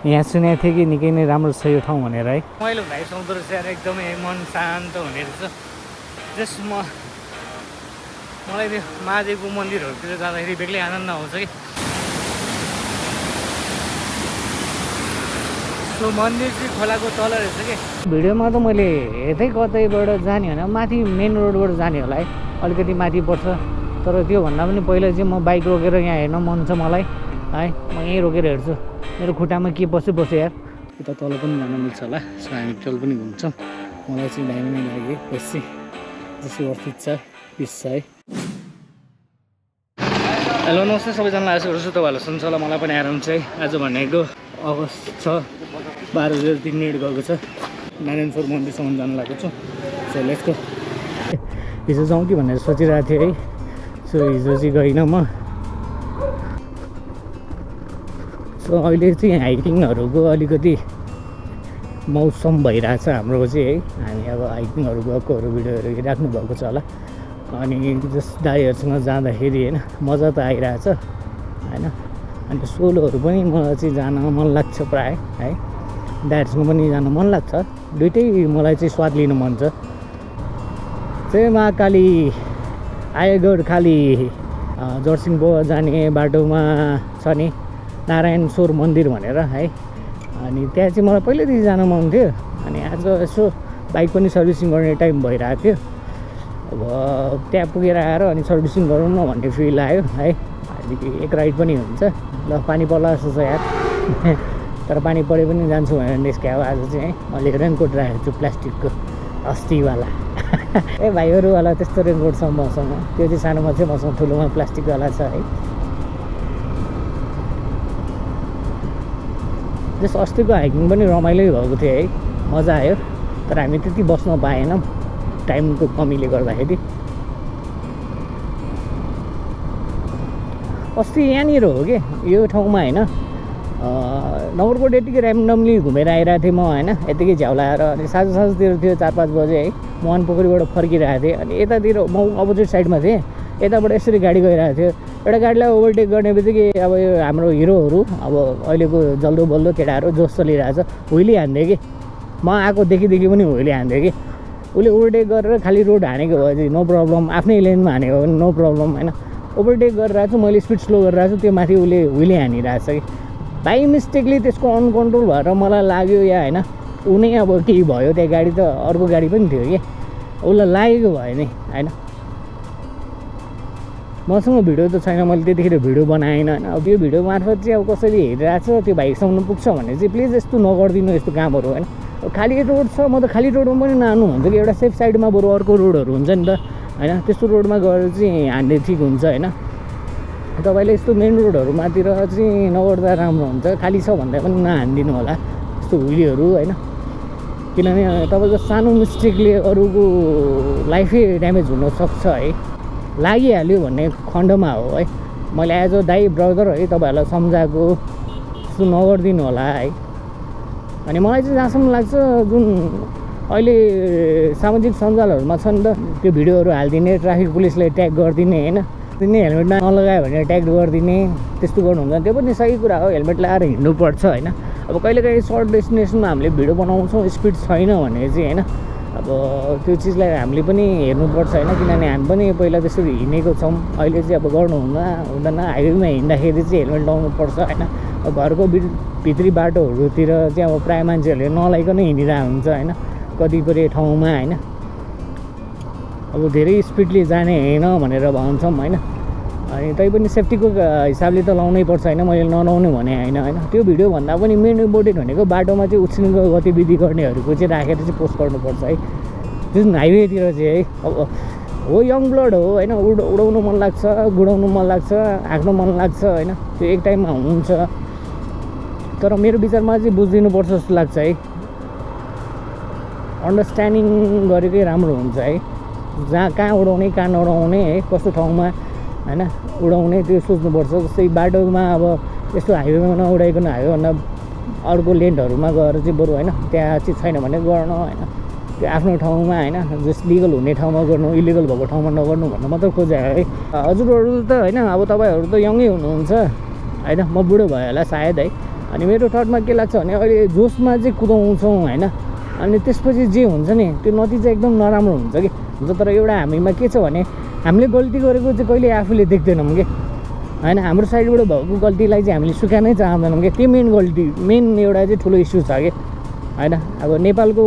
यहाँ सुनेको थिएँ कि निकै नै राम्रो छ यो ठाउँ भनेर है। रमाइलो भइसक्दो रहेछ यार, एकदमै मन शान्त हुने रहेछ। जस्ट मलाई त्यो महादेवको मन्दिरहरूतिर जाँदाखेरि बेग्लै आनन्द आउँछ कि। सो मन्दिर चाहिँ खोलाको तल रहेछ कि। भिडियोमा त मैले यतै कतैबाट जाने होइन, माथि मेन रोडबाट जाने होला है, अलिकति माथि पर्छ। तर त्योभन्दा पनि पहिला चाहिँ म बाइक रोकेर यहाँ हेर्न मन छ मलाई है। म यहीँ रोकेर हेर्छु, मेरो खुट्टामा के बस्यो यार। उता तल पनि जान मिल्छ होला। सो हामी तल पनि घुम्छौँ। मलाई चाहिँ दामी नै लाग्यो बेसी, जस्तो अर्थित छ, पिस छ है। हेलो नमस्ते सबैजनालाई, आशा गर्छु तपाईँहरूलाई सुन्छ होला। मलाई पनि आराम छ है। आज भनेको अगस्त 6 12:03 गएको छ। नारायणपुर मन्दिरसम्म जानु लागेको छु। So let's go. हिजो जाउँ कि भनेर सोचिरहेको थिएँ है। सो हिजो चाहिँ गइनँ म। सो अहिले चाहिँ हाइकिङहरूको अलिकति मौसम भइरहेछ हाम्रो चाहिँ है। हामी अब हाइकिङहरू गएकोहरू भिडियोहरू राख्नु भएको छ होला। अनि जस दाइहरूसँग जाँदाखेरि होइन मजा त आइरहेछ होइन। अन्त सोलोहरू पनि मलाई चाहिँ जान मन लाग्छ प्रायः है। दाइहरूसँग पनि जान मन लाग्छ, दुइटै मलाई चाहिँ स्वाद लिनु मन छ। चाहिँ महाकाली आयगढ खाली जर्सिङबो जाने बाटोमा छ नि नारायणश्वर मन्दिर भनेर है। अनि त्यहाँ चाहिँ मलाई पहिल्यैदेखि जान मन थियो। अनि आज यसो बाइक पनि सर्भिसिङ गर्ने टाइम भइरहेको थियो। अब त्यहाँ पुगेर आएर अनि सर्भिसिङ गरौँ न भन्ने फिल आयो है। एक राइड पनि हुन्छ। ल पानी पर्ला जस्तो छ यार। तर पानी परे पनि जान्छु भनेर निस्क्यो आज चाहिँ है। मैले रेनकोट राखेको छु प्लास्टिकको अस्तिवाला। ए भाइहरूवाला त्यस्तो रेनकोट छ मसँग, त्यो चाहिँ सानोमा चाहिँ मसँग ठुलोमा प्लास्टिकवाला छ है। जस अस्तिको हाइकिङ पनि रमाइलो भएको थियो है, मजा आयो। तर हामी त्यति बस्न पाएनौँ टाइमको कमीले गर्दाखेरि। अस्ति यहाँनिर हो कि यो ठाउँमा होइन, नगरकोट यतिकै ऱ्यान्डमली घुमेर आइरहेको थिएँ म होइन। यतिकै झ्याउलाएर अनि साँझतिर थियो 4-5 बजे है। मोहन पोखरीबाट फर्किरहेको थिएँ। अनि यतातिर म अपोजिट साइडमा थिएँ, यताबाट यसरी गाडी गइरहेको थियो। एउटा गाडीलाई ओभरटेक गर्ने बित्तिकै अब यो हाम्रो हिरोहरू अब अहिलेको जल्दो बल्दो केटाहरू जोस चलिरहेछ, हुइली हान्थ्यो कि। म आएको देखि पनि हुइली हान्थ्यो कि। उसले ओभरटेक गरेर खालि रोड हानेको भए चाहिँ नो प्रब्लम, आफ्नै लेनमा हानेको भने नो प्रब्लम होइन। ओभरटेक गरिरहेको छु, मैले स्पिड स्लो गरिरहेको छु, त्यो माथि उसले हुइली हानिरहेछ कि। बाई मिस्टेकली त्यसको अनकन्ट्रोल भएर मलाई लाग्यो या होइन ऊ नै अब केही भयो। त्यहाँ गाडी त अर्को गाडी पनि थियो कि, उसलाई लागेको भयो नि होइन। मसँग भिडियो त छैन, मैले त्यतिखेर भिडियो बनाएन होइन। अब त्यो भिडियो मार्फत चाहिँ अब कसैले हेरिरहेको छ त्यो भाइसम्म पुग्छ भने चाहिँ प्लिज यस्तो नगरिदिनु यस्तो कामहरू होइन। खाली रोड छ, म त खाली रोडमा पनि नहान्नु भन्छ कि। एउटा सेफ साइडमा बरु अर्को रोडहरू हुन्छ नि त होइन, त्यस्तो रोडमा गएर चाहिँ हान्ने ठिक हुन्छ होइन। तपाईँले यस्तो मेन रोडहरूमातिर चाहिँ नगर्दा राम्रो हुन्छ। खाली छ भन्दा पनि नहानिदिनु होला यस्तो हुइलीहरू होइन। किनभने तपाईँको सानो मिस्टेकले अरूको लाइफै ड्यामेज हुनसक्छ है। लागिहाल्यो भन्ने खण्डमा हो है। मैले एज अ दाइ ब्रदर है तपाईँहरूलाई सम्झाएको, यस्तो नगरिदिनु होला है। अनि मलाई चाहिँ जहाँसम्म लाग्छ जुन अहिले सामाजिक सञ्जालहरूमा छ नि त त्यो भिडियोहरू हालिदिने, ट्राफिक पुलिसलाई ट्याग गरिदिने होइन, तिनी हेलमेटमा नलगायो भने ट्याग गरिदिने, त्यस्तो गर्नुहुन्छ। त्यो पनि सही कुरा हो, हेलमेट लगाएर हिँड्नुपर्छ होइन। अब कहिलेकाहीँ सर्ट डेस्टिनेसनमा हामीले भिडियो बनाउँछौँ, स्पिड छैन भने चाहिँ होइन, अब त्यो चिजलाई हामीले पनि हेर्नुपर्छ होइन। किनभने हामी पनि पहिला त्यसरी हिँडेको छौँ, अहिले चाहिँ अब गर्नु हुँदैन। हाइवेमा हिँड्दाखेरि चाहिँ हेलमेट लगाउनुपर्छ होइन। घरको भित्री बाटोहरूतिर चाहिँ अब प्रायः मान्छेहरूले नलाइकन हिँडिरहेको हुन्छ होइन कतिपय ठाउँमा होइन। अब धेरै स्पिडले जाने होइन भनेर भन्छौँ होइन। अनि तैपनि सेफ्टीको हिसाबले त लाउनै पर्छ होइन। मैले नलाउनु भने होइन। त्यो भिडियो भन्दा पनि मेन इम्पोर्टेन्ट भनेको बाटोमा चाहिँ उछिनको गतिविधि गर्नेहरूको चाहिँ राखेर चाहिँ पोस्ट गर्नुपर्छ है, जुन हाइवेतिर चाहिँ है। अब हो यङ ब्लड हो होइन, उडाउनु मन लाग्छ, गुडाउनु मन लाग्छ, हाँक्नु मन लाग्छ होइन। त्यो एक टाइममा हुन्छ। तर मेरो विचारमा चाहिँ बुझिदिनुपर्छ जस्तो लाग्छ है। अन्डरस्ट्यान्डिङ गरेकै राम्रो हुन्छ है। कहाँ उडाउने कहाँ नउडाउने है, कस्तो ठाउँमा होइन उडाउने त्यो सोच्नुपर्छ। जस्तै बाटोमा अब यस्तो हाइवेमा नउडाइकन हाइवेभन्दा अर्को लेन्डहरूमा गएर चाहिँ बरु होइन त्यहाँ चाहिँ छैन भने गर्नु होइन। त्यो आफ्नो ठाउँमा होइन, जस लिगल हुने ठाउँमा गर्नु, इलिगल भएको ठाउँमा नगर्नु भन्नु मात्र खोजे है। हजुरहरू त होइन अब तपाईँहरू त यङै हुनुहुन्छ होइन, म बुढो भयो होला सायद है। अनि मेरो थटमा के लाग्छ भने अहिले जोसमा चाहिँ कुदाउँछौँ होइन, अनि त्यसपछि जे हुन्छ नि त्यो नतिजा एकदम नराम्रो हुन्छ कि हुन्छ। तर एउटा हामीमा के छ भने हामीले गल्ती गरेको चाहिँ कहिले आफूले देख्दैनौँ कि होइन, हाम्रो साइडबाट भएको गल्तीलाई चाहिँ हामीले स्वीकार्नै चाहँदैनौँ कि, त्यो मेन एउटा चाहिँ ठुलो इस्यु छ कि होइन। अब नेपालको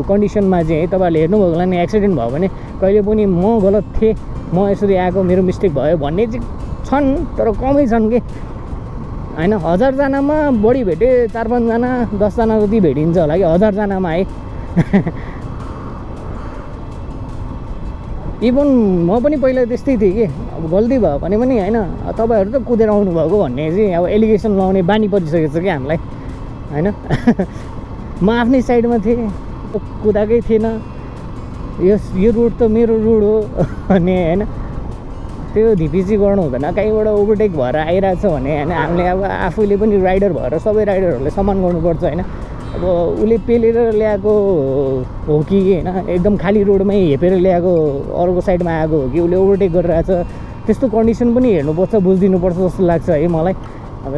कन्डिसनमा चाहिँ है तपाईँहरूले हेर्नुभयो होला नि, एक्सिडेन्ट भयो भने कहिले पनि म गलत थिएँ, म यसरी आएको, मेरो मिस्टेक भयो भन्ने चाहिँ छन्, तर कमै छन् कि होइन। 1000जनामा बढी भेटे 4-5जना 10जना जति भेटिन्छ होला कि 1000जनामा है। इभन म पनि पहिला त्यस्तै थिएँ कि, अब गल्ती भयो भने पनि होइन तपाईँहरू त कुदेर आउनुभएको भन्ने चाहिँ अब एलिगेसन लगाउने बानी परिसकेको छ कि हामीलाई होइन। म आफ्नै साइडमा थिएँ, कुदाएकै थिएन, यो रोड त मेरो रोड हो भन्ने होइन। त्यो धिपिची गर्नु हुँदैन, कहीँबाट ओभरटेक भएर आइरहेछ भने होइन हामीले अब आफूले पनि राइडर भएर सबै राइडरहरूले सम्मान गर्नुपर्छ होइन। अब उसले पेलेर ल्याएको हो कि होइन, एकदम खाली रोडमै हेपेर ल्याएको अर्को साइडमा आएको हो कि उसले ओभरटेक गरिरहेछ, त्यस्तो कन्डिसन पनि हेर्नुपर्छ, बुझिदिनुपर्छ जस्तो लाग्छ है मलाई। अब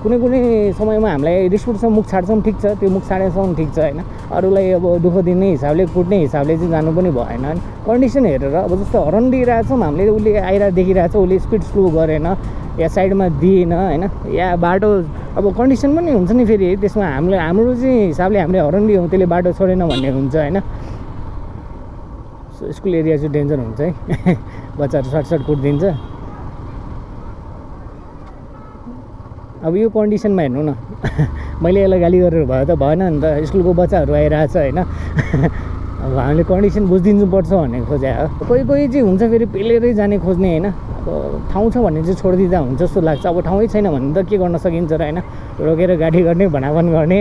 कुनै समयमा हामीलाई रिस उठ्छ, मुख छाड्छौँ ठिक छ, त्यो मुख छाडेसम्म ठिक छ होइन। अरूलाई अब दुःख दिने हिसाबले कुट्ने हिसाबले चाहिँ जानु पनि भएन होइन। कन्डिसन हेरेर अब जस्तो हर्न दिइरहेछौँ हामीले, उसले आइरहेको देखिरहेछ, उसले स्पिड स्लो गरेन या साइडमा दिएन होइन, या बाटो अब कन्डिसन पनि हुन्छ नि फेरि त्यसमा हाम्रो चाहिँ हिसाबले हामीले हर्न दियौँ त्यसले बाटो छोडेन भन्ने हुन्छ होइन। स्कुल एरिया चाहिँ डेन्जर हुन्छ है, बच्चाहरू सर्ट कुटिदिन्छ। अब यो कन्डिसनमा हेर्नु न, मैले यसलाई गाली गरेर भयो त भएन नि त, स्कुलको बच्चाहरू आइरहेछ होइन। अब हामीले कन्डिसन बुझिदिनुपर्छ भन्ने खोजे हो। कोही चाहिँ हुन्छ फेरि पेलेरै जाने खोज्ने होइन। अब ठाउँ छ भने चाहिँ छोडिदिँदा हुन्छ जस्तो लाग्छ। अब ठाउँै छैन भने त के गर्न सकिन्छ र होइन, रोकेर गाडी गर्ने, भनाभन गर्ने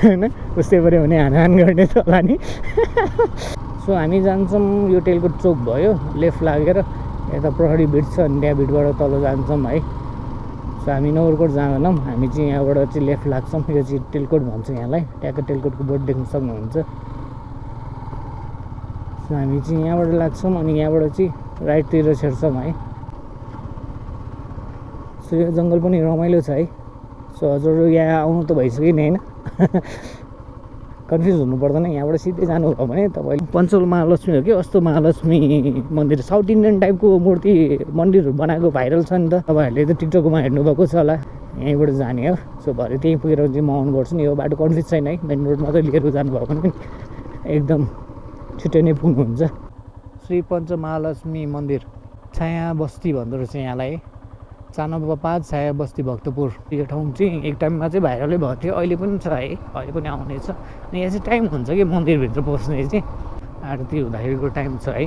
होइन, उस्तै पऱ्यो भने हानहान गर्ने त होला नि। सो हामी जान्छौँ, यो टेलकोट चोक भयो लेफ्ट लागेर यता प्रहरी भिड छ, अनि त्यहाँ भिडबाट तल जान्छौँ है। सो हामी नगरकोट जाँदैनौँ, हामी चाहिँ यहाँबाट चाहिँ लेफ्ट लाग्छौँ। यो चाहिँ टेलकोट भन्छ यहाँलाई, ट्याक्क टेलकोटको बोर्ड देख्न सक्नुहुन्छ। सो हामी चाहिँ यहाँबाट लाग्छौँ अनि यहाँबाट चाहिँ राइटतिर छिर्छौँ है। सो यो जङ्गल पनि रमाइलो छ है। सो हजुर यहाँ आउनु त भइसक्यो नि होइन, कन्फ्युज हुनु पर्दैन। यहाँबाट सिधै जानुभयो भने तपाईँले पञ्चल महालक्ष्मी हो कि अस्तो महालक्ष्मी मन्दिर, साउथ इन्डियन टाइपको मूर्ति मन्दिरहरू बनाएको भाइरल छ नि त, तपाईँहरूले त टिकटकमा हेर्नुभएको छ होला। यहीँबाट जाने हो। सो भरे त्यहीँ पुगेर चाहिँ म आउनु पर्छु नि। यो बाटो कन्फ्युज छैन है, मेन रोड मात्रै लिएर जानुभयो भने एकदम छिट्टै नै पुग्नुहुन्छ। श्री पञ्चमहालक्ष्मी मन्दिर छाया बस्ती भन्दो रहेछ यहाँलाई, 495 छाया बस्ती भक्तपुर। यो ठाउँ चाहिँ एक टाइममा चाहिँ भाइरलै भएको थियो, अहिले पनि छ है, अहिले पनि आउने छ। अनि यहाँ चाहिँ टाइम हुन्छ कि मन्दिरभित्र पस्ने चाहिँ आरती हुँदाखेरिको टाइम छ है।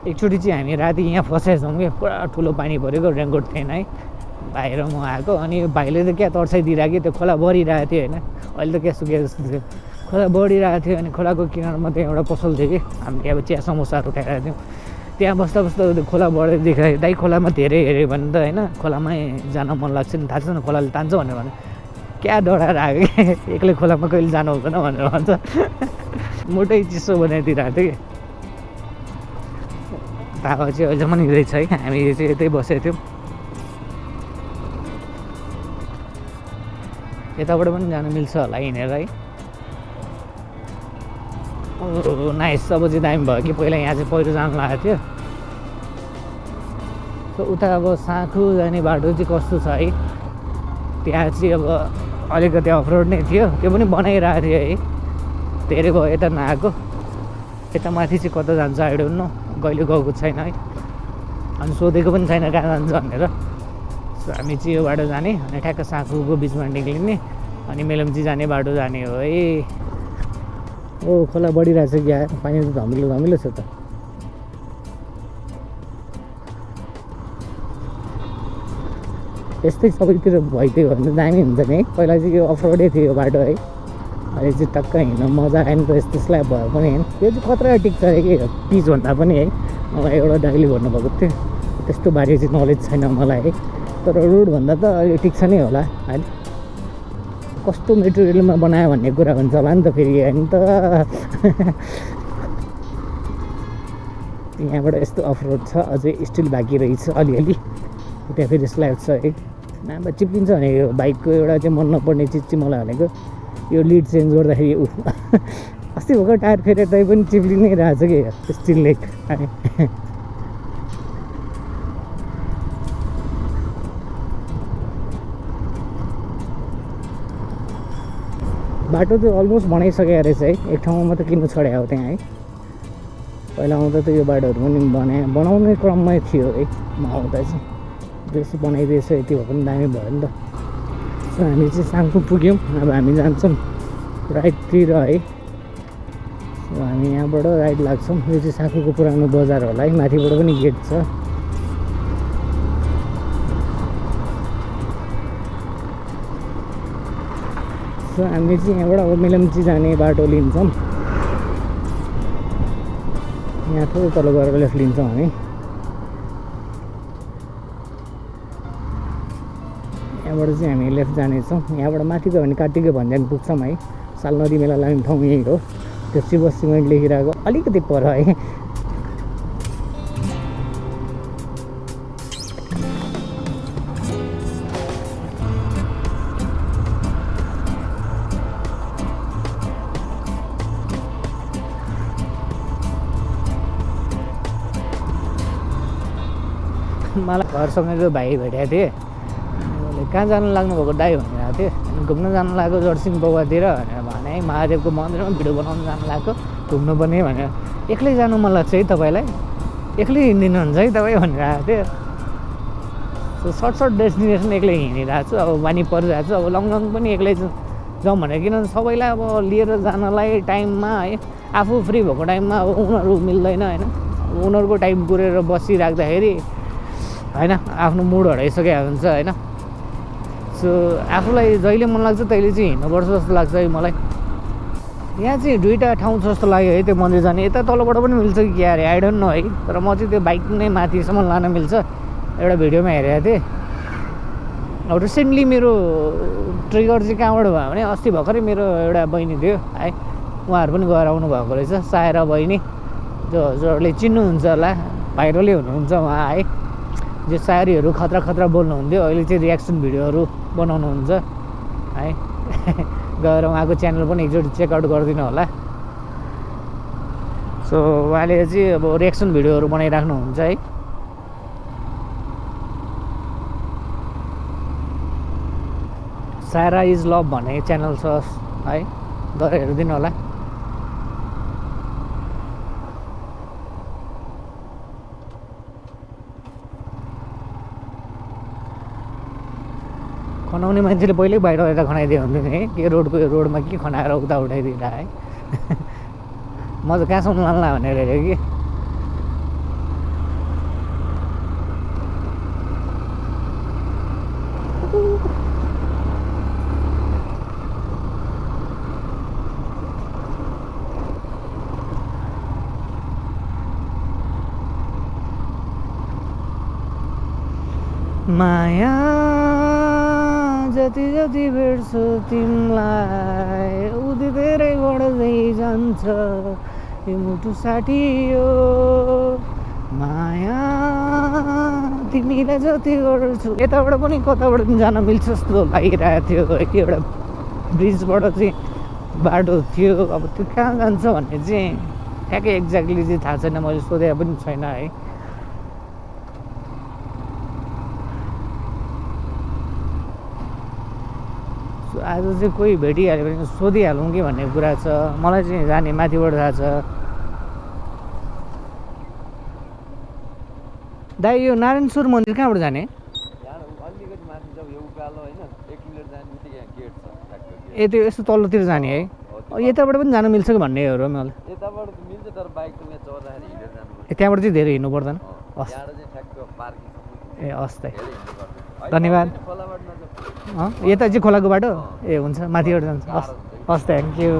एकचोटि चाहिँ हामी राति यहाँ फसाएछौँ कि, पुरा ठुलो पानी परेको, रेनकोट थिएन है, भाइ र म आएको। अनि भाइले त क्या तर्साइदिरहेको त्यो खोला बढिरहेको थियो होइन, अहिले त क्या सुके जस्तो थियो, खोला बढिरहेको थियो। अनि खोलाको किनारमा त्यहाँ एउटा पसल थियो कि, हामीले अब चिया समोसाहरू खाइरहेको थियौँ। त्यहाँ बस्दा त्यो खोला बढेर देखायो, दाइ खोलामा धेरै हेऱ्यो भने त होइन खोलामै जान मन लाग्छ नि, थाहा छैन खोलाले तान्छ भनेर भने क्या डराएर आएको कि, एक्लै खोलामा कहिले जानु हुँदैन भनेर भन्छ। मोटै चिसो बनाइदिइरहेको थियो कि, तावा चाहिँ अहिले पनि रहेछ है। हामी चाहिँ यतै बसेको थियौँ, यताबाट पनि जानु मिल्छ होला हिँडेर है। नाइस, अब चाहिँ दामी भयो कि पहिला यहाँ चाहिँ पहिरो जानु लागेको थियो। सो उता अब साँखु जाने बाटो चाहिँ कस्तो छ है, त्यहाँ चाहिँ अब अलिकति अफरोड नै थियो, त्यो पनि बनाइरहेको थियो है। धेरै भयो यता नआएको, यता माथि चाहिँ कता जान्छ आई डोन्ट नो, कहिले गएको छैन है, अनि सोधेको पनि छैन कहाँ जान्छ भनेर। सो हामी चाहिँ यो बाटो जाने अनि ठ्याक्क साँखुको बिचमा निक्लिने अनि मेलम्ची जाने बाटो जाने हो है। ओ खोला बढिरहेछ क्या, पानी त धमिलो छ त। यस्तै सबैतिर भइदियो भने दामी हुन्छ नि है। पहिला चाहिँ यो अफरोडै थियो यो बाटो है, अहिले चाहिँ टक्क हिँड्न मजा आएन त, यस्तो स्ल्याब भयो पनि होइन। यो चाहिँ खतरा टिक्छ अरे कि पिच भन्दा पनि है। मलाई एउटा दाइले भन्नुभएको थियो, त्यस्तो बारे चाहिँ नलेज छैन मलाई है, तर रोडभन्दा त अहिले टिक्छ नै होला होइन। कस्तो मेटेरियलमा बनायो भन्ने कुरा हुन्छ होला नि त फेरि होइन त। यहाँबाट यस्तो अफरोड छ, अझै स्टिल बाँकी रहेछ अलिअलि, त्यहाँ फेरि स्ल्याब छ है। नभए चिप्लिन्छ भने यो बाइकको एउटा चाहिँ मन नपर्ने चिज चाहिँ मलाई भनेको यो लिड चेन्ज गर्दाखेरि अस्ति भर्खर टायर फेरेर तै पनि चिप्लि नै रहेछ कि स्टिल लेक बाटो त अलमोस्ट बनाइसकेको रहेछ है एक ठाउँमा मात्रै किन्नु छोड्या हो त्यहाँ है पहिला आउँदा त यो बाटोहरू पनि बनाउने क्रममै थियो है म आउँदा चाहिँ जस्तो बनाइदिएछ यति भए पनि दामी भयो नि त सो हामी चाहिँ साङपु पुग्यौँ अब हामी जान्छौँ राइटतिर है सो हामी यहाँबाट राइट लाग्छौँ यो चाहिँ साङपुको पुरानो बजार होला है माथिबाट पनि गेट छ सो हामी चाहिँ यहाँबाट अब मेलम्ची जाने बाटो लिन्छौँ यहाँ थोरै तल गएर लेफ्ट लिन्छौँ हामी यहाँबाट चाहिँ हामी लेफ्ट जानेछौँ यहाँबाट माथि गयो भने कार्तिक भन्ज्याङ पुग्छौँ है साल नदी मेला लाग्ने ठाउँ यही हो त्यो शिव सिमेन्ट लेखिरहेको अलिकति पर है मलाई घरसँगैको भाइ भेटेको थिएँ कहाँ जानु लाग्नुभएको दाइ भनेर थियो घुम्न जानु लागेको जर्सिङ पौवातिर भनेर भने महादेवको मन्दिरमा भिडियो बनाउनु जानु लागेको घुम्नुपर्ने भनेर एक्लै जानु मन लाग्छ है तपाईँलाई एक्लै हिँडिदिनुहुन्छ है तपाईँ भनेर आएको थियो सो सर्ट डेस्टिनेसन एक्लै हिँडिरहेको छु अब बानी परिरहेको छु अब लङ पनि एक्लै जाउँ भनेर किनभने सबैलाई अब लिएर जानलाई टाइममा है आफू फ्री भएको टाइममा अब उनीहरू मिल्दैन होइन उनीहरूको टाइम पुरेर बसिराख्दाखेरि होइन आफ्नो मुड हराइसकेको हुन्छ होइन सो आफूलाई जहिले मन लाग्छ तैले चाहिँ हिँड्नुपर्छ जस्तो लाग्छ है मलाई यहाँ चाहिँ दुईवटा ठाउँ जस्तो लाग्यो है त्यो मन्दिर जाने यता तलबाट पनि मिल्छ कि क्या अरे आई डोन्ट नो है तर म चाहिँ त्यो बाइक नै माथिसम्म लान मिल्छ एउटा भिडियोमा हेरेको थिएँ अब रिसेन्टली मेरो ट्रिगर चाहिँ कहाँबाट भयो भने अस्ति भर्खरै मेरो एउटा बहिनी थियो है उहाँहरू पनि गएर आउनु भएको रहेछ सायरा बहिनी जो हजुरहरूले चिन्नुहुन्छ होला भाइरलै हुनुहुन्छ उहाँ है जो सायरीहरू खतरा खतरा बोल्नुहुन्थ्यो अहिले चाहिँ रियाक्सन भिडियोहरू बनाउनुहुन्छ है गएर उहाँको च्यानल पनि एकचोटि चेकआउट गरिदिनु होला सो उहाँले चाहिँ अब रियाक्सन भिडियोहरू बनाइराख्नुहुन्छ है सायरा इज लभ भन्ने च्यानल छ है गएर हेरिदिनु होला खनाउने मान्छेले पहिल्यै बाहिर यता खनाइदियो हुन्थ्यो नि है के रोडमा के खनाएर उता उठाइदिँदा है म चाहिँ कहाँसम्म लान्ला भनेर हेरेँ कि माया जति जति भेट्छु तिमीलाई उति धेरै बढ्दै जान्छ यो मुटु साटियो माया तिमीलाई जति गर्छु यताबाट पनि कताबाट पनि जान मिल्छ जस्तो लागिरहेको थियो एउटा ब्रिजबाट चाहिँ बाटो थियो अब त्यो कहाँ जान्छ भन्ने चाहिँ ठ्याक्कै एक्ज्याक्टली चाहिँ थाहा छैन मैले सोधेको पनि छैन है आज चाहिँ कोही भेटिहाल्यो भने सोधिहालौँ कि भन्ने कुरा छ मलाई चाहिँ जाने माथिबाट थाहा छ दाइ यो नारायणश्वर मन्दिर कहाँबाट जाने ए त्यो यस्तो तल्लोतिर जाने है यताबाट पनि जानु मिल्छ कि भन्नेहरू मलाई त्यहाँबाट चाहिँ धेरै हिँड्नु पर्दैन ए हस् त धन्यवाद यता चाहिँ खोलाको बाटो ए हुन्छ माथिबाट जान्छ हस् थ्याङ्क यू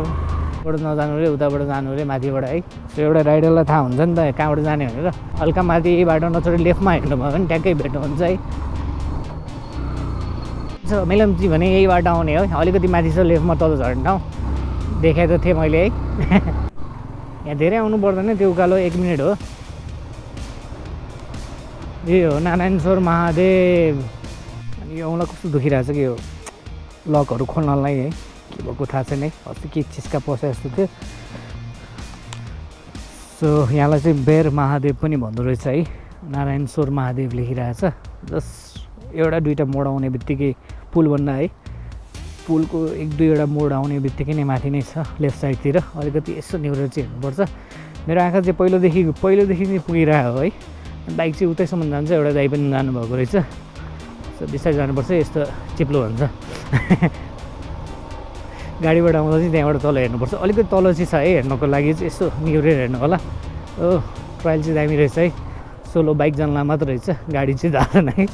बाट नजानु रे उताबाट जानु रे माथिबाट है त्यो एउटा राइडरलाई थाहा हुन्छ नि त कहाँबाट जाने भनेर हल्का माथि बाटो नचढी लेफ्टमा हिँड्नु भयो भने ट्याक्कै भेट्नुहुन्छ है मेलम्ची भने यही बाटो आउने हो अलिकति माथि छ लेफ्टमा तल झर्ने ठाउँ देखाएको थिएँ मैले है यहाँ धेरै आउनु पर्दैन त्यो उकालो 1 मिनट हो यो हो नारायणश्वर महादेव अनि यो औँला कस्तो दुखिरहेछ कि यो लकहरू खोल्नलाई है के भएको थाहा छैन है अस्ति के चिस्का पसे जस्तो थियो सो यहाँलाई चाहिँ बेर महादेव पनि भन्दो रहेछ है नारायण स्वर महादेव लेखिरहेछ जस्ट एउटा दुईवटा मोड आउने बित्तिकै पुल बन्न है पुलको एक दुईवटा मोड आउने बित्तिकै नै माथि नै छ लेफ्ट साइडतिर अलिकति यसो निहुरेर चाहिँ हेर्नुपर्छ मेरो आँखा चाहिँ पहिलोदेखि नै पुगिरहेको है बाइक चाहिँ उतैसम्म जान्छ एउटा दाइ पनि जानुभएको रहेछ सो बिस्तारै जानुपर्छ यस्तो चिप्लो हुन्छ गाडीबाट आउँदा चाहिँ त्यहाँबाट तल हेर्नुपर्छ अलिकति तल चाहिँ छ है हेर्नको लागि चाहिँ यसो निहुरेर हेर्नु होला ओ ट्रायल चाहिँ दामी रहेछ है सोलो बाइक जानला मात्र रहेछ गाडी चाहिँ जाँदैन है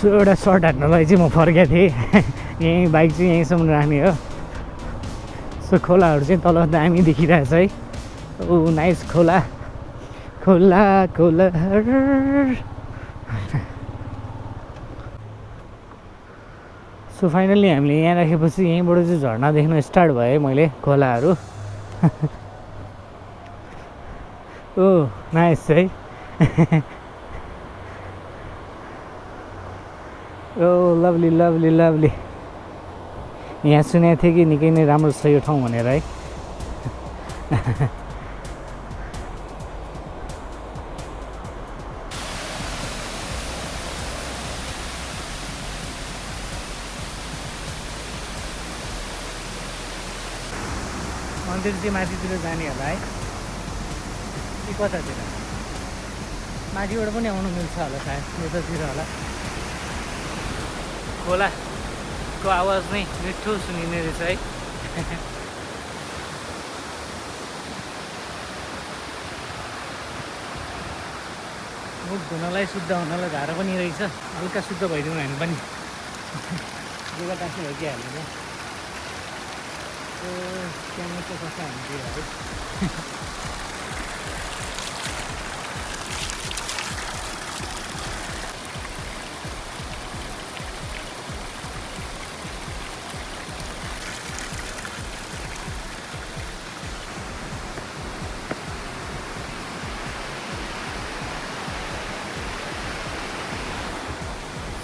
सो एउटा सर्ट हान्नलाई चाहिँ म फर्केको थिएँ यहीँ बाइक चाहिँ यहीँसम्म राख्ने हो सो खोलाहरू चाहिँ तल दामी देखिरहेछ है ओ नाइस खोला खोला खोला सो फाइनल्ली हामीले यहाँ राखेपछि यहीँबाट चाहिँ झर्ना देख्न स्टार्ट भयो मैले खोलाहरू ओ नाइस है ओ लभली लभली लभली यहाँ सुनेको थिएँ कि निकै नै राम्रो छ यो ठाउँ भनेर है मन्दिर चाहिँ माथितिर जाने होला है कि कतातिर माथिबाट पनि आउनु मिल्छ होला सायद यतातिर होला खोलाको आवाज नै मिठो सुनिने रहेछ है मुख धुनलाई शुद्ध हुनलाई धारा पनि रहेछ हल्का शुद्ध भइदिउँ हामी पनि लुगा टाँसी भइहाल्यो त्यहाँ चाहिँ कसो हामीले है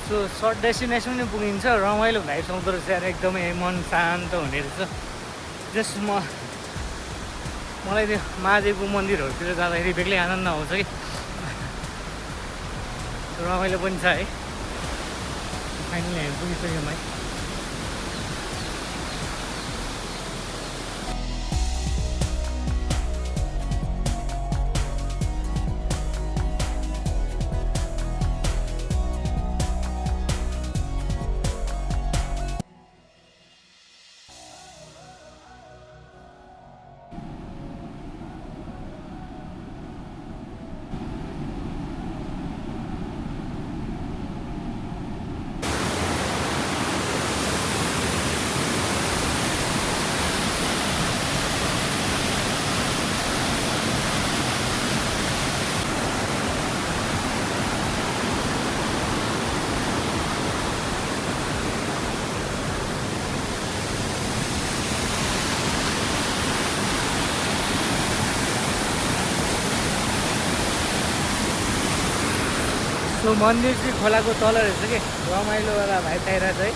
सो सर्ट डेस्टिनेसन पनि पुगिन्छ रमाइलो हुँदाखेरि आउँदो रहेछ यार एकदमै मन शान्त हुने रहेछ जस्ट मलाई त्यो महादेवको मन्दिरहरूतिर जाँदाखेरि बेग्लै आनन्द आउँछ कि रमाइलो पनि छ है फाइनली हामी पुगिसक्यौँ है सो मन्दिर चाहिँ खोलाको तल रहेछ कि रमाइलो वाला भाइ पाइरहेछ है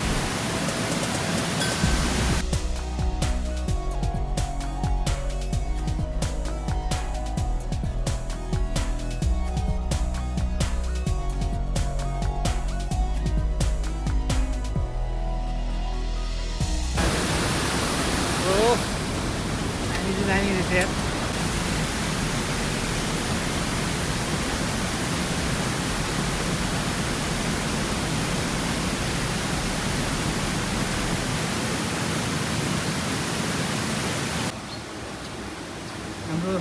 हामी चाहिँ दामी रहेछ यार हाम्रो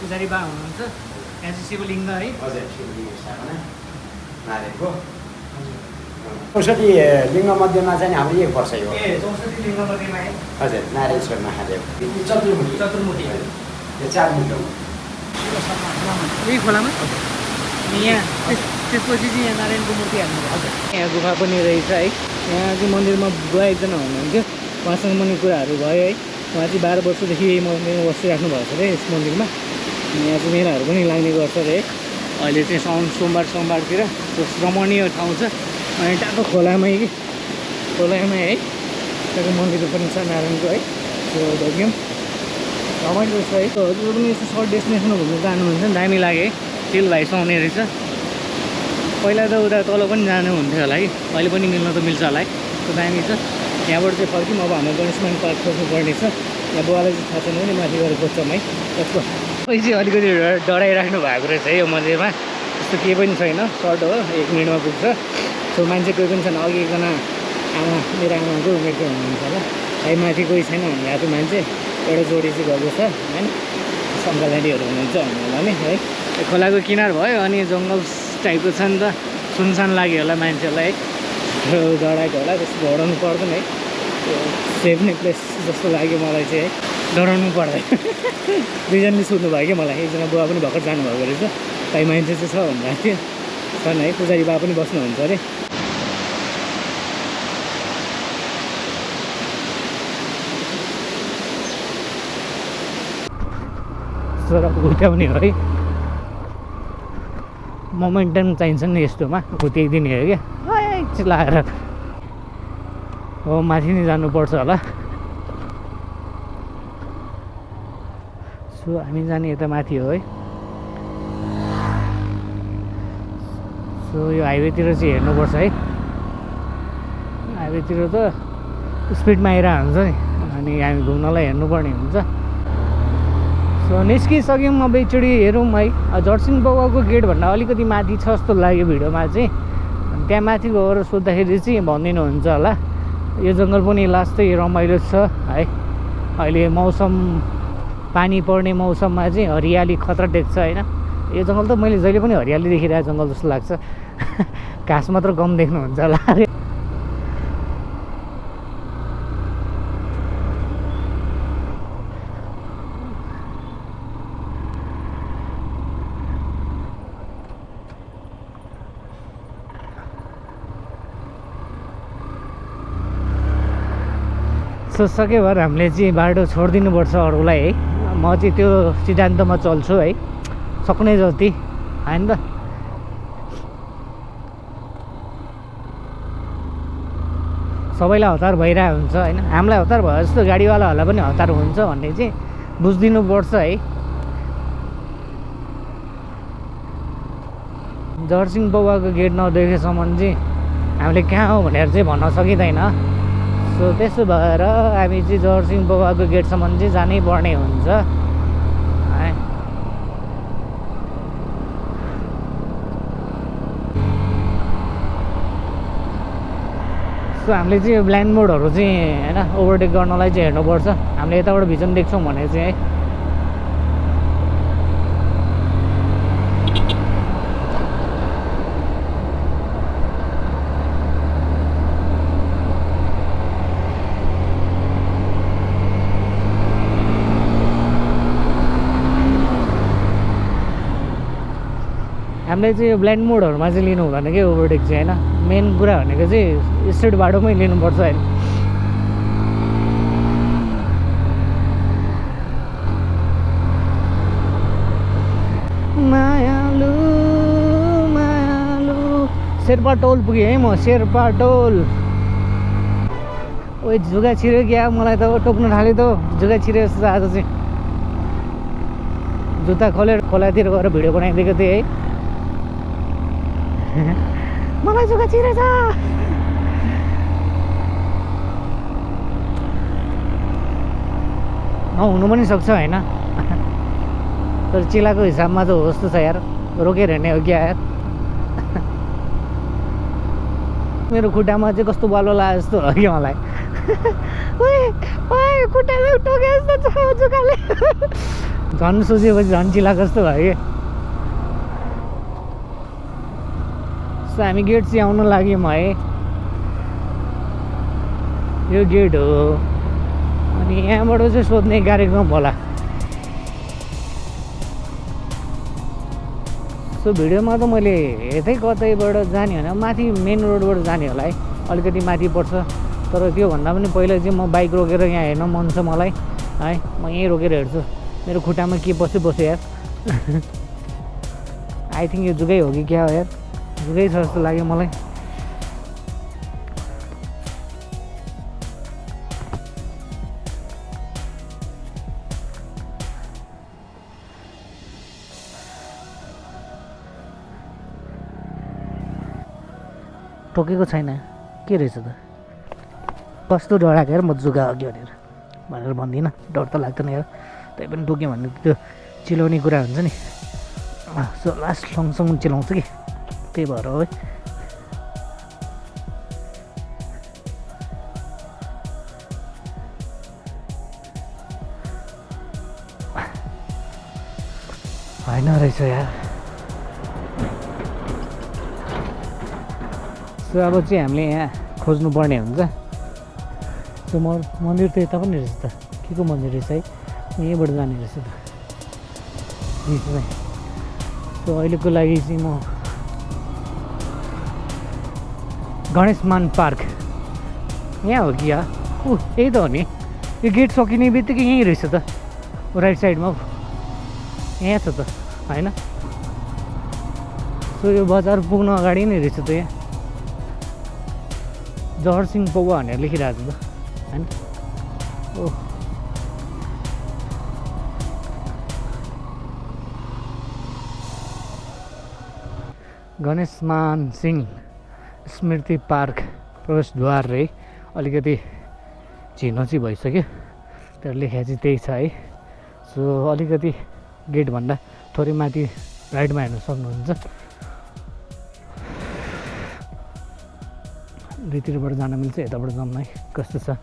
पुजारी बा हुनुहुन्छ यहाँ चाहिँ शिवलिङ्ग है हजुर शिवलिङ्ग स्थापना महादेवको 64 लिङ्गमध्येमा चाहिँ हाम्रो एक वर्ष हो ए 64 लिङ्गमध्येमा है हजुर नारायण महादेव चतुर्मुखी त्यो 4 मिटर हो। यही खोलामा अनि यहाँ त्यसपछि चाहिँ यहाँ नारायणको मूर्ति हाल्नु भएको छ। यहाँ गुफा पनि रहेछ है। यहाँ चाहिँ मन्दिरमा बुवा एकजना हुनुहुन्थ्यो, उहाँसँग पनि कुराहरू भयो है। उहाँ चाहिँ 12 वर्षदेखि यही मन्दिरमा बसिराख्नु भएको छ अरे यस मन्दिरमा। अनि यहाँ चाहिँ मेलाहरू पनि लाग्ने गर्छ अरे है। अहिले चाहिँ सोमबारतिर त्यो रमणीय ठाउँ छ। अनि टक्क खोलामै है टक्क मन्दिर पनि छ नारायणको है। त्यो भ्याक्युम रमाइलो छ है। हजुर पनि यस्तो सर्ट डेस्टिनेसन घुम्नु जानुहुन्छ भने दामी लाग्यो है। चिल भाइ सुहाउने रहेछ। पहिला त उता तल पनि जानु हुन्थ्यो होला है, अहिले पनि मिल्न त मिल्छ होला है। त्यो दामी छ। यहाँबाट चाहिँ फर्क्यौँ। अब हाम्रो गणेशमान पार्क खोज्नुपर्ने छ। यहाँ बुवालाई चाहिँ थाहा छैन भने माथि गएर खोज्छौँ है। त्यसको अहिले चाहिँ अलिकति डराइराख्नु भएको रहेछ है यो मन्दिरमा। त्यस्तो केही पनि छैन, सर्ट हो, 1 मिनटमा पुग्छ। सो मान्छे कोही पनि छैन। अघि एकजना आमा मेरो आमाको उमेरको हुनुहुन्छ होला, है माथि कोही छैन भन्नुभएको थियो मान्छे। एउटा जोडी चाहिँ गएको छ होइन, सङ्कलाडीहरू हुनुहुन्छ भन्नु होला नि है। खोलाको किनार भयो अनि जङ्गल टाइपको छ नि त, सुनसान लाग्यो होला मान्छेहरूलाई है। त्यो डराएको होला, त्यस्तो डराउनु पर्दैन है। त्यो सेफ नै प्लेस जस्तो लाग्यो मलाई चाहिँ है, डराउनु पर्दैन। दुईजनाले सोध्नु भयो कि मलाई, एकजना बुवा पनि भर्खर जानुभएको रहेछ, कहीँ मान्छे चाहिँ छ भन्नुभएको थियो। छन् है, पुजारी बा पनि बस्नुहुन्छ अरे। तर हुत्याउने हो है, मोमेन्टम चाहिन्छ नि यस्तोमा, हुत्याइदिने हो क्या चिल्लाएर। हो माथि नै जानुपर्छ होला। सो हामी जाने यता माथि हो है। सो यो हाइवेतिर चाहिँ हेर्नुपर्छ है। हाइवेतिर त स्पिडमा आइरहेको हुन्छ नि, अनि हामी घुम्नलाई हेर्नुपर्ने हुन्छ। सो निस्किसक्यौँ। अब एकचोटि हेरौँ है। जर्सिङ बाबाको गेटभन्दा अलिकति माथि छ जस्तो लाग्यो भिडियोमा चाहिँ। अनि त्यहाँ माथि गएर सोद्धाखेरि चाहिँ भनिदिनुहुन्छ होला। यो जङ्गल पनि लास्टै रमाइलो छ है। अहिले मौसम पानी पर्ने मौसममा चाहिँ हरियाली खतरा देख्छ होइन। यो जङ्गल त मैले जहिले पनि हरियाली देखिरहेको जङ्गल जस्तो लाग्छ। घाँस मात्र कम देख्नुहुन्छ होला अरे। सो सक्यो भएर हामीले चाहिँ बाटो छोडिदिनुपर्छ अरूलाई है। म चाहिँ त्यो सिद्धान्तमा चल्छु है, सक्ने जति होइन त। सबैलाई हतार भइरहेको हुन्छ होइन, हामीलाई हतार भयो जस्तो गाडीवालाहरूलाई पनि हतार हुन्छ भन्ने चाहिँ बुझिदिनुपर्छ है। जर्सिङ बाबाको गेट नदेखेसम्म चाहिँ हामीले कहाँ हो भनेर चाहिँ भन्न सकिँदैन। सो त्यसो भएर हामी चाहिँ जर्सिङ बाबाको गेटसम्म चाहिँ जानै पर्ने हुन्छ है। सो हामीले चाहिँ यो ब्लाइन्ड मोडहरू चाहिँ होइन ओभरटेक गर्नलाई चाहिँ हेर्नुपर्छ। हामीले यताबाट भिजन देख्छौँ भने चाहिँ है। हामीले चाहिँ यो ब्लाइन्ड मोडहरूमा चाहिँ लिनु हुँदैन कि ओभरटेक चाहिँ होइन। मेन कुरा भनेको चाहिँ स्ट्रेट बाटोमै लिनुपर्छ होइन। मायालु मायालु शेर्पा टोल पुगेँ है म, शेर्पा टोल। ओ जुगा छिर्यो क्या, मलाई त टोक्नु थाल्यो त जुगा छिर्यो जस्तो आज चाहिँ। जुत्ता खोलेर खोलातिर गएर भिडियो बनाइदिएको थिएँ है। मलाई जुगा छिरेछ। नहुनु पनि सक्छ होइन, तर चिलाको हिसाबमा त होस् त छ यार, रोकेर हिँड्ने हो क्या यार। मेरो खुट्टामा चाहिँ कस्तो बालो लाग्यो जस्तो हो कि मलाई। खुट्टामा टोके जस्तो छ जुगाले। झन् सोचेपछि झन् चिलाको जस्तो भयो कि। सो हामी गेट चाहिँ आउन लाग्यौँ है। यो गेट हो अनि यहाँबाट चाहिँ सोध्ने कार्यक्रम होला। सो भिडियोमा त मैले यतै कतैबाट जाने होइन माथि मेन रोडबाट जाने होला है, अलिकति माथि पर्छ। तर त्योभन्दा पनि पहिला चाहिँ म बाइक रोकेर यहाँ हेर्न मन छ मलाई है, म यहीँ रोकेर हेर्छु। मेरो खुट्टामा के बस्यो यार आई थिङ्क यो जुगै हो कि क्या हो यार, जुगै छ जस्तो लाग्यो मलाई। टोकेको छैन के रहेछ त, कस्तो डराएको यार म जुगा अघि भनेर भन्दिनँ, डर त लाग्दैन यार। त्यही पनि टोक्यो भने त्यो चिलाउने कुरा हुन्छ नि, सो लास्ट सँगसँगै चिलाउँछ कि त्यही भएर हो है। होइन रहेछ यार। सो अब चाहिँ हामीले यहाँ खोज्नुपर्ने हुन्छ। सो मन्दिर त यता पनि रहेछ त, के को मन्दिर रहेछ है, यहीँबाट जाने रहेछ त बिचमै। सो अहिलेको लागि चाहिँ म गणेशमान पार्क यहाँ हो कि यहाँ यही त हो नि, यो गेट सकिने बित्तिकै यहीँ रहेछ त, राइट साइडमा यहाँ छ त होइन। सो यो बजार पुग्न अगाडि नै रहेछ त, यहाँ जहरसिंह पौवा भनेर लेखिरहेको छ त होइन। ओ गणेशमान सिंह स्मृति पार्क प्रवेशद्वार रे, अलिकति झिनो चाहिँ भइसक्यो, तर लेखा चाहिँ त्यही छ है। सो अलिकति गेटभन्दा थोरै माथि राइटमा हेर्न सक्नुहुन्छ। दुईतिरबाट जान मिल्छ, यताबाट जाउँ है कस्तो छ।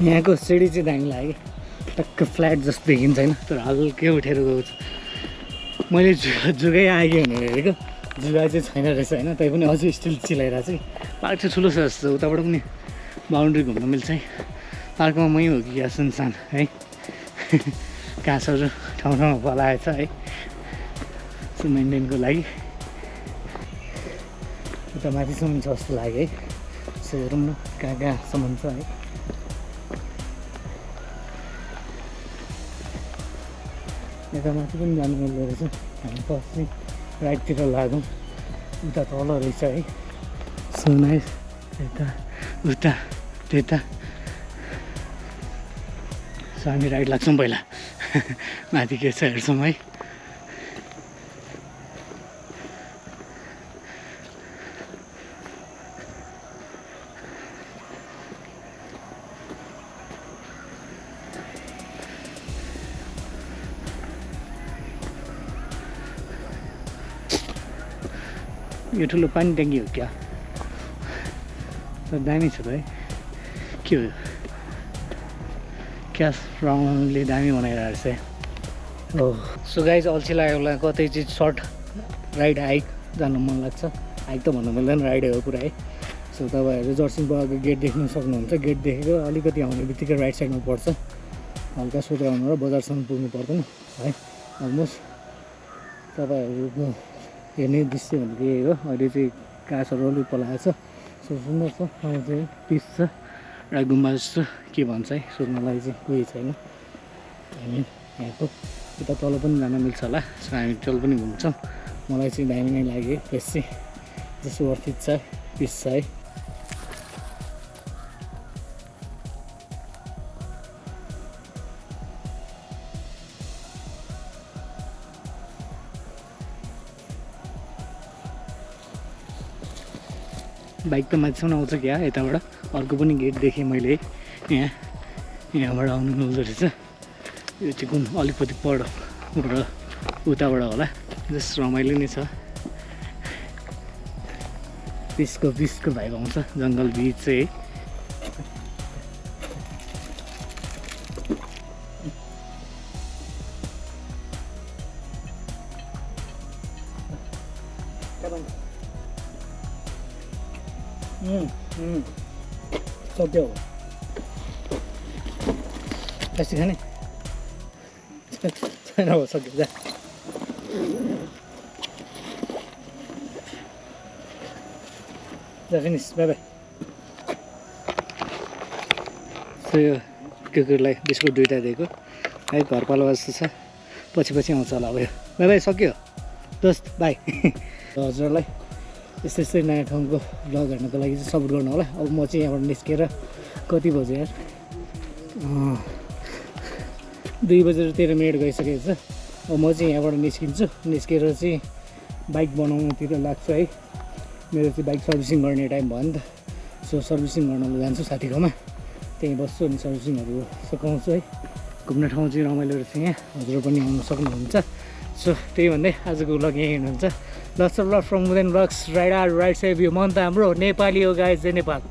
यहाँको सिडी चाहिँ दामी लाग्यो, टक्क फ्ल्याट जस्तो देखिन्छ होइन, तर हल्कै उठेर गएको छ। मैले जुगै आएँ भनेर हेरेको, जुगा चाहिँ छैन रहेछ होइन, तै पनि अझै स्टिल चिलाइरहेको छ कि। पार्क चाहिँ ठुलो छ जस्तो, उताबाट पनि बााउन्ड्री घुम्न मिल्छ है। पार्कमा मै हो कि या सुनसान है, घाँसहरू ठाउँ ठाउँमा फलाएछ है, सो मेन्टेनको लागि। उता माथिसम्म छ जस्तो लाग्यो है। सो हेरौँ न कहाँ कहाँसम्म छ है। यता माथि पनि जानु मिल्दो रहेछ, हामी पछि राइटतिर लागौँ, उता तल रहेछ है। सो नाइस, यता उता त्यता। सो हामी राइट लाग्छौँ पहिला, माथि के छ हेर्छौँ है। यो ठुलो पानी ट्याङ्की हो क्या, तर दामी छ त है। के हो क्यास राउन्डले दामी बनाइरहेको रहेछ है। हो सो गाइज अल्छी लाग्यो होला, कतै चाहिँ सर्ट राइड हाइक जानु मन लाग्छ, हाइक त भन्नु मिल्दैन, राइडै हो पुरा है। सो तपाईँहरू जर्सिङ पौवाको गेट देख्न सक्नुहुन्छ। गेट देखेको अलिकति आउने बित्तिकै राइट साइडमा पर्छ, हल्का सोधेर आउनु र बजारसम्म पुग्नु पर्दैन है। अलमोस्ट तपाईँहरूको हेर्ने दृश्य भनेको यही हो। अहिले चाहिँ घाँसहरू अलिक पलाएको छ, सो सुन्दर छ, ठाउँ चाहिँ पिस छ र गुम्बा जस्तो के भन्छ है, सोध्नलाई चाहिँ कोही छैन। हामी यहाँको उता तल पनि जान मिल्छ होला, सो हामी तल पनि घुम्छौँ। मलाई चाहिँ दामी नै लाग्यो, प्लेस चाहिँ जस्तो वर्थित छ, पिस छ है। बाइक त माथिसम्म आउँछ क्या यताबाट, अर्को पनि गेट देखेँ मैले यहाँबाट आउनु मिल्दो रहेछ। यो चाहिँ कुन अलिकति पर उताबाट होला, जस्ट रमाइलो नै छ, पिसको भाइब आउँछ, जङ्गल बिच चाहिँ सक्यो प्लास्टिक खाने छैन हो सक्यो जा जा फिनिस बाई बाई सो यो कुकुरलाई बिस्कुट 2टा दिएको है घरपालुवा जस्तो छ पछि आउँछ होला अब यो बाई बाई सक्यो दोस्त बाई हजुरलाई यस्तै नयाँ ठाउँको भ्लग हेर्नको लागि चाहिँ सपोर्ट गर्नु होला अब म चाहिँ यहाँबाट निस्केर कति बज्यो यार 2:13 गइसकेको छ अब म चाहिँ यहाँबाट निस्किन्छु निस्केर चाहिँ बाइक बनाउनुतिर लाग्छु है मेरो चाहिँ बाइक सर्भिसिङ गर्ने टाइम भयो नि त सो सर्भिसिङ गर्न जान्छु साथीकोमा त्यहीँ बस्छु अनि सर्भिसिङहरू सिकाउँछु है घुम्ने ठाउँ चाहिँ रमाइलो रहेछ यहाँ हजुर पनि आउनु सक्नुहुन्छ सो त्यही भन्दै आजको भ्लग यहीँ हुनुहुन्छ लट्स अफ लभ फ्रम मुदेन ब्लग्स राइट सेभ यो मन त हाम्रो नेपाली हो गाइज चाहिँ नेपाल